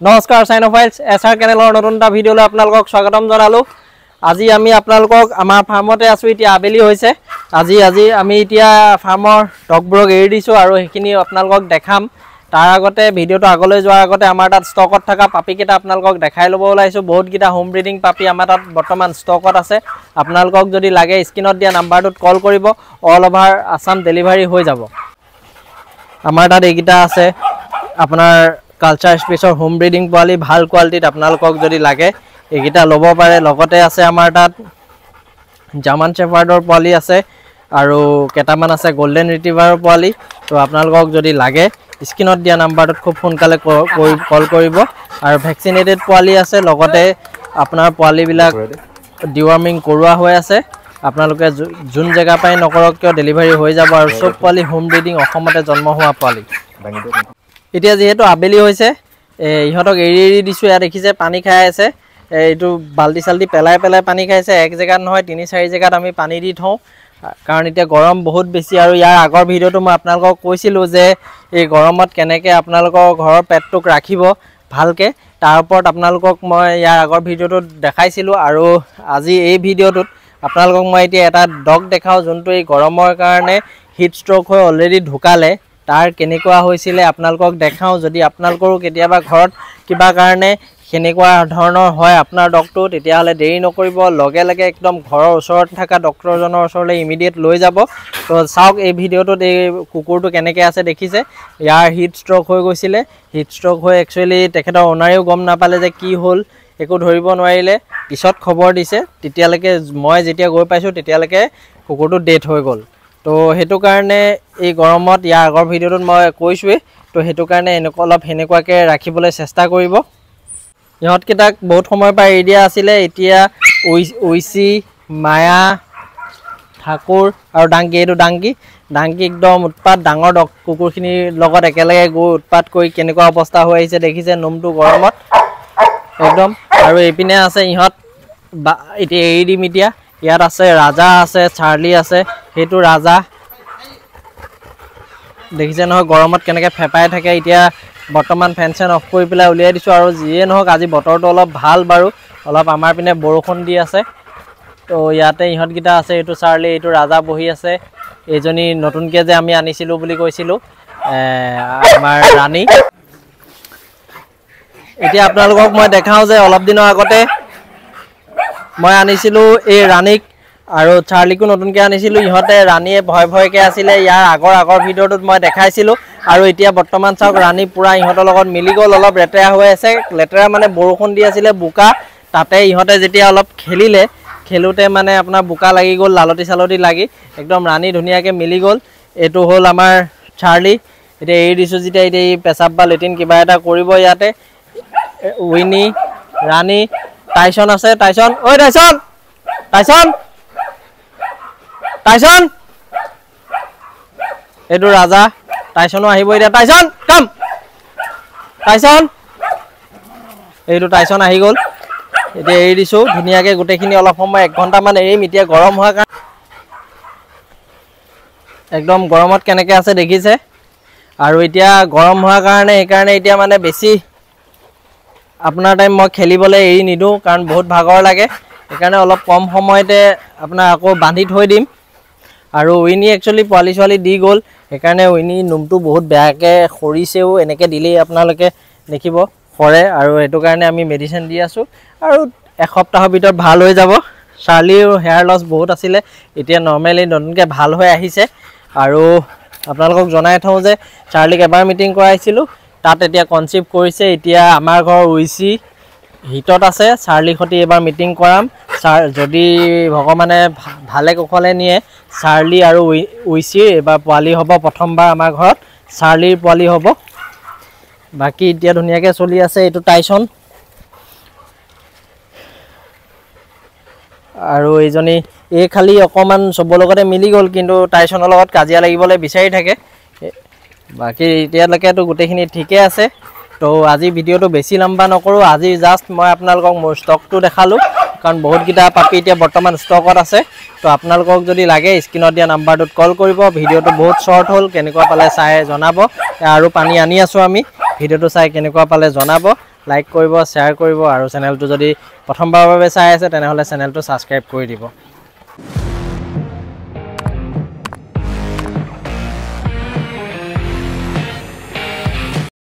নমস্কাৰ সাইনোফাইলছ এছআৰ কেনেলৰ নতুন এটা ভিডিঅ'লৈ আপোনালোকক স্বাগতম জনালো। আজি আমি আপোনালোকক আমাৰ ফাৰ্মতে আছো। এতিয়া আবেলি হৈছে। আজি আমি এতিয়া ফাৰ্মৰ ডগবোৰক এৰি দিছো আৰু সেইখিনি আপোনালোকক দেখাম। তাৰ আগতে ভিডিঅ'টো আগলৈ যোৱাৰ আগতে আমাৰ তাত ষ্টকত থকা পাপিকেইটা আপোনালোকক দেখাই ল'ব ওলাইছো। বহুতকেইটা হোম ব্ৰিডিং পাপি আমাৰ তাত বৰ্তমান ষ্টকত আছে। আপোনালোকক যদি লাগে স্ক্ৰীনত দিয়া নাম্বাৰটোত কল কৰিব, অল অভাৰ আছাম ডেলিভাৰী হৈ যাব। আমাৰ তাত এইকেইটা আছে আপোনাৰ কালচাৰ স্পেচৰ হোম ব্ৰিডিং পোৱালি, ভাল কোৱালিটিত আপোনালোকক যদি লাগে এইকেইটা ল'ব পাৰে। লগতে আছে আমাৰ তাত জাৰ্মান শ্বেফাৰ্ডৰ পোৱালি আছে আৰু কেইটামান আছে গল্ডেন ৰিট্ৰিভাৰৰ পোৱালি। তো আপোনালোকক যদি লাগে স্ক্ৰীনত দিয়া নাম্বাৰটোত খুব সোনকালে কল কৰিব। আৰু ভেকচিনেটেড পোৱালি আছে, লগতে আপোনাৰ পোৱালিবিলাক ডিৱাৰ্মিং কৰোৱা হৈ আছে। আপোনালোকে যোন জেগা পাই নকৰক কিয় ডেলিভাৰী হৈ যাব। আৰু চব পোৱালি হোম ব্ৰিডিং অসমতে জন্ম হোৱা পোৱালি। এতিয়া যিহেতু আবেলি হৈছে, ইহঁতক এৰি দিছোঁ। ইয়াত দেখিছে পানী খাই আছে। এইটো বাল্টি চাল্টি পেলাই পানী খাইছে। এক জেগাত নহয় ৩-৪ জেগাত আমি পানী দি থওঁ, কাৰণ এতিয়া গৰম বহুত বেছি। আৰু ইয়াৰ আগৰ ভিডিঅ'টো মই আপোনালোকক কৈছিলোঁ যে এই গৰমত কেনেকৈ আপোনালোকৰ ঘৰৰ পেটটোক ৰাখিব ভালকৈ, তাৰ ওপৰত আপোনালোকক মই ইয়াৰ আগৰ ভিডিঅ'টোত দেখাইছিলোঁ। আৰু আজি এই ভিডিঅ'টোত আপোনালোকক মই এতিয়া এটা ডগ দেখাওঁ, যোনটো এই গৰমৰ কাৰণে হিট ষ্ট্ৰ'ক হৈ অলৰেডি ঢুকালে। তাৰ কেনেকুৱা হৈছিলে আপোনালোকক দেখাওঁ। যদি আপোনালোকৰো কেতিয়াবা ঘৰত কিবা কাৰণে সেনেকুৱা ধৰণৰ হয় আপোনাৰ ডগটো, তেতিয়াহ'লে দেৰি নকৰিব, লগে লগে একদম ঘৰৰ ওচৰত থকা ডক্টৰজনৰ ওচৰলৈ ইমিডিয়েট লৈ যাব। তো চাওক এই ভিডিঅ'টোত এই কুকুৰটো কেনেকৈ আছে দেখিছে। ইয়াৰ হিট ষ্ট্ৰ'ক হৈ গৈছিলে। হিট ষ্ট্ৰ'ক হৈ একচুৱেলি তেখেতৰ অ'নাৰেও গম নাপালে যে কি হ'ল, একো ধৰিব নোৱাৰিলে। পিছত খবৰ দিছে, তেতিয়ালৈকে মই যেতিয়া গৈ পাইছোঁ তেতিয়ালৈকে কুকুৰটো ডেথ হৈ গ'ল। তো সেইটো কাৰণে এই গৰমত ইয়াৰ আগৰ ভিডিঅ'টোত মই কৈছোঁৱেই, তো সেইটো কাৰণে অলপ সেনেকুৱাকৈ ৰাখিবলৈ চেষ্টা কৰিব। ইহঁতকেইটাক বহুত সময়ৰ পৰা এৰি দিয়া আছিলে। এতিয়া ঐচি, মায়া, ঠাকুৰ আৰু ডাংকি, এইটো ডাংকি একদম উৎপাত। ডাঙৰ কুকুৰখিনিৰ লগত একেলগে গৈ উৎপাত কৰি কেনেকুৱা অৱস্থা হৈ আহিছে দেখিছে, নোমটো গৰমত একদম। আৰু এইপিনে আছে ইহঁত, এতিয়া এৰি দিম এতিয়া। ইয়াত আছে ৰাজা আছে, চাৰ্লি আছে, সেইটো ৰাজা দেখিছে নহয় গৰমত কেনেকৈ ফেপাই থাকে। এতিয়া বৰ্তমান ফেন চেন অফ কৰি পেলাই উলিয়াই দিছোঁ। আৰু যিয়ে নহওক আজি বতৰটো অলপ ভাল বাৰু, অলপ আমাৰ পিনে বৰষুণ দি আছে। তো ইয়াতে ইহঁতকেইটা আছে, এইটো চাৰ্লি, এইটো ৰাজা বহি আছে। এইজনী নতুনকৈ যে আমি আনিছিলোঁ বুলি কৈছিলোঁ আমাৰ ৰাণী। এতিয়া আপোনালোকক মই দেখাওঁ যে অলপ দিনৰ আগতে মই আনিছিলোঁ এই ৰাণীক আৰু চাৰ্লিকো নতুনকৈ আনিছিলোঁ। ইহঁতে ৰাণীয়ে ভয়কৈ আছিলে। ইয়াৰ আগৰ ভিডিঅ'টোত মই দেখাইছিলোঁ। আৰু এতিয়া বৰ্তমান চাওক ৰাণী পূৰা ইহঁতৰ লগত মিলি গ'ল। অলপ লেতেৰা হৈ আছে, লেতেৰা মানে বৰষুণ দি আছিলে, বোকা, তাতে ইহঁতে যেতিয়া অলপ খেলোঁতে মানে আপোনাৰ বোকা লাগি গ'ল, লালতি চালতি লাগি একদম ৰাণী ধুনীয়াকৈ মিলি গ'ল। এইটো হ'ল আমাৰ চাৰ্লি। এতিয়া এৰি দিছোঁ যেতিয়া এতিয়া এই পেচাব বা লেট্ৰিন কিবা এটা কৰিব ইয়াতে। উইনি, ৰাণী, টাইচন আছে, টাইচন, ঐ টাইচন, এইটো ৰাজা, টাইচনো আহিব এতিয়া। টাইচন কাম, টাইচন, এইটো টাইচন আহি গ'ল। এতিয়া এৰি দিছোঁ ধুনীয়াকৈ গোটেইখিনি। অলপ সময় 1 ঘণ্টামান এৰিম। এতিয়া গৰম হোৱাৰ কাৰণে একদম গৰমত কেনেকৈ আছে দেখিছে। আৰু এতিয়া গৰম হোৱাৰ কাৰণে সেইকাৰণে এতিয়া মানে বেছি আপোনাৰ টাইম মই খেলিবলৈ এৰি নিদিওঁ, কাৰণ বহুত ভাগৰ লাগে। সেইকাৰণে অলপ কম সময়তে আপোনাৰ আকৌ বান্ধি থৈ দিম। আৰু উইনি একচুৱেলি পোৱালি ছোৱালী দি গ'ল, সেইকাৰণে উইনি নোমটো বহুত বেয়াকৈ সৰিছেও। এনেকৈ দিলেই আপোনালোকে দেখিব সৰে, আৰু সেইটো কাৰণে আমি মেডিচিন দি আছোঁ। আৰু এসপ্তাহৰ ভিতৰত ভাল হৈ যাব। চাৰ্লিৰ হেয়াৰ লছ বহুত আছিলে, এতিয়া নৰ্মেলি নতুনকৈ ভাল হৈ আহিছে। আৰু আপোনালোকক জনাই থওঁ যে চাৰ্লিক এবাৰ মিটিং কৰাইছিলোঁ, তাত এতিয়া কনচিভ কৰিছে। এতিয়া আমাৰ ঘৰৰ উইচি হিটত আছে, চাৰ্লিৰ সৈতে এবাৰ মিটিং কৰাম। যদি ভগৱানে ভালে কুশলে নিয়ে, চাৰ্লি আৰু উইচিৰ এবাৰ পোৱালি হ'ব। প্ৰথমবাৰ আমাৰ ঘৰত চাৰ্লিৰ পোৱালি হ'ব। বাকী এতিয়া ধুনীয়াকৈ চলি আছে। এইটো টাইচন, আৰু এইজনী খালি অকণমান চবৰ লগতে মিলি গ'ল, কিন্তু টাইচনৰ লগত কাজিয়া লাগিবলৈ বিচাৰি থাকে। বাকী এতিয়ালৈকেতো গোটেইখিনি ঠিকে আছে। তো আজি ভিডিঅ'টো বেছি লম্বা নকৰোঁ। আজি জাষ্ট মই আপোনালোকক মোৰ ষ্টকটো দেখালোঁ। কাৰণ বহুতকেইটা পাপি এতিয়া বৰ্তমান ষ্টকত আছে তো আপোনালোকক যদি লাগে স্ক্ৰীনত দিয়া নাম্বাৰটোত কল কৰিব ভিডিঅ'টো বহুত শ্বৰ্ট হ'ল কেনেকুৱা পালে চাই জনাব আৰু পানী আনি আছোঁ আমি ভিডিঅ'টো চাই কেনেকুৱা পালে জনাব লাইক কৰিব শ্বেয়াৰ কৰিব আৰু চেনেলটো যদি প্ৰথমবাৰৰ বাবে চাই আছে তেনেহ'লে চেনেলটো ছাবস্ক্ৰাইব কৰি দিব